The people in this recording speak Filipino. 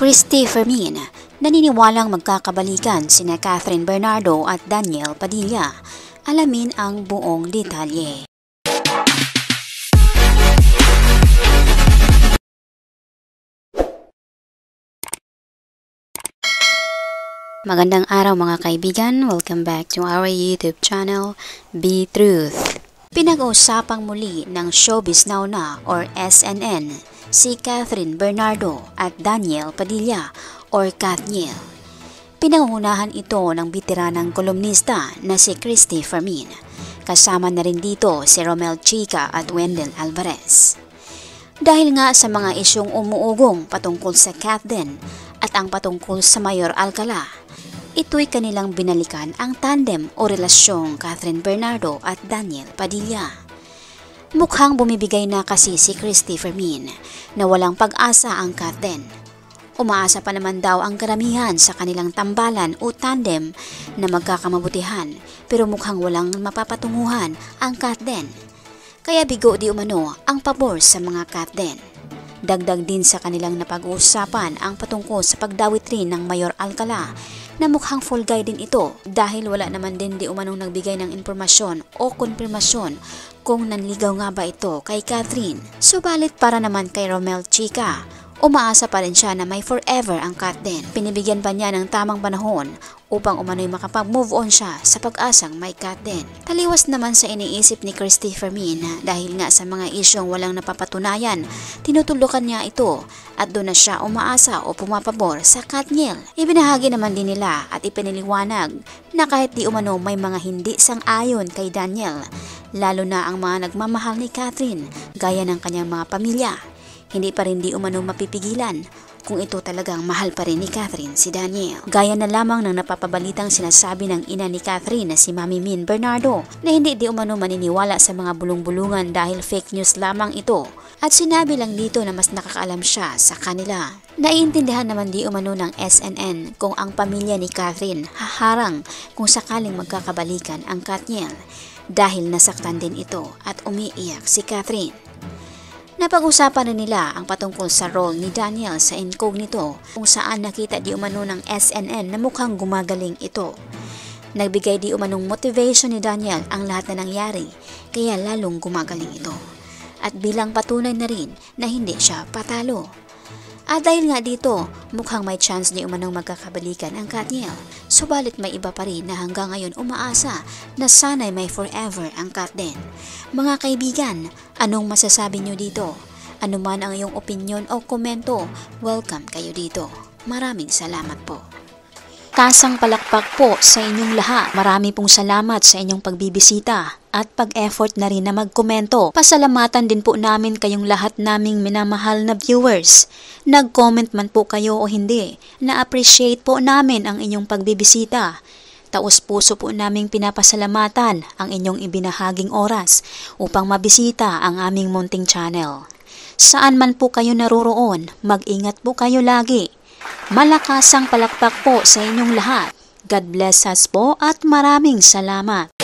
Christy Fermin, naniniwalang magkakabalikan sina Catherine Bernardo at Daniel Padilla. Alamin ang buong detalye. Magandang araw mga kaibigan, welcome back to our YouTube channel, Be Truth. Pinag-uusapang muli ng Showbiz Now Na or SNN si Catherine Bernardo at Daniel Padilla or Katniel. Pinangunahan ito ng bitiranang kolumnista na si Christy Fermin. Kasama na rin dito si Romel Chica at Wendell Alvarez. Dahil nga sa mga isyong umuugong patungkol sa Catden at ang patungkol sa Mayor Alcala, ito'y kanilang binalikan ang tandem o relasyong Catherine Bernardo at Daniel Padilla. Mukhang bumibigay na kasi si Christy Fermin na walang pag-asa ang Catden. Umaasa pa naman daw ang karamihan sa kanilang tambalan o tandem na magkakamabutihan pero mukhang walang mapapatunguhan ang Catden. Kaya bigo di umano ang pabor sa mga Catden. Dagdag din sa kanilang napag-uusapan ang patungkol sa pagdawit rin ng Mayor Alcala na mukhang full guy din ito dahil wala naman din di umanong nagbigay ng impormasyon o konfirmasyon kung nanligaw nga ba ito kay Catherine. Subalit para naman kay Romel Chica, umaasa pa rin siya na may forever ang Catden. Pinibigyan pa niya ng tamang panahon upang umano'y makapag-move on siya sa pag-asang may Catden. Taliwas naman sa iniisip ni Christy Fermin dahil nga sa mga isyong walang napapatunayan, tinutulukan niya ito at doon na siya umaasa o pumapabor sa Katniel. Ibinahagi naman din nila at ipiniliwanag na kahit di umano may mga hindi sang-ayon kay Daniel, lalo na ang mga nagmamahal ni Catherine gaya ng kanyang mga pamilya, hindi pa rin di umano mapipigilan kung ito talagang mahal pa rin ni Catherine si Daniel. Gaya na lamang ng napapabalitang sinasabi ng ina ni Catherine na si Mami Min Bernardo na hindi di umano maniniwala sa mga bulong-bulungan dahil fake news lamang ito. At sinabi lang dito na mas nakakaalam siya sa kanila. Naiintindihan naman di umano ng SNN kung ang pamilya ni Catherine haharang kung sakaling magkakabalikan ang Katniel dahil nasaktan din ito at umiiyak si Catherine. Napag-usapan rin nila ang patungkol sa role ni Daniel sa Incognito kung saan nakita di umano ng SNN na mukhang gumagaling ito. Nagbigay di umanong motivation ni Daniel ang lahat na nangyari kaya lalong gumagaling ito. At bilang patunay na rin na hindi siya patalo. At dahil nga dito, mukhang may chance di umanong magkakabalikan ang Katniel. Subalit may iba pa rin na hanggang ngayon umaasa na sana'y may forever ang Catden. Mga kaibigan, anong masasabi nyo dito? Ano man ang iyong opinion o komento, welcome kayo dito. Maraming salamat po. Kasang palakpak po sa inyong lahat. Marami pong salamat sa inyong pagbibisita at pag-effort na rin na magkomento. Pasalamatan din po namin kayong lahat naming minamahal na viewers. Nag-comment man po kayo o hindi, na-appreciate po namin ang inyong pagbibisita. Taos-puso po naming pinapasalamatan ang inyong ibinahaging oras upang mabisita ang aming munting channel. Saan man po kayo naroroon, mag-ingat po kayo lagi. Malakasang palakpak po sa inyong lahat. God bless us po at maraming salamat.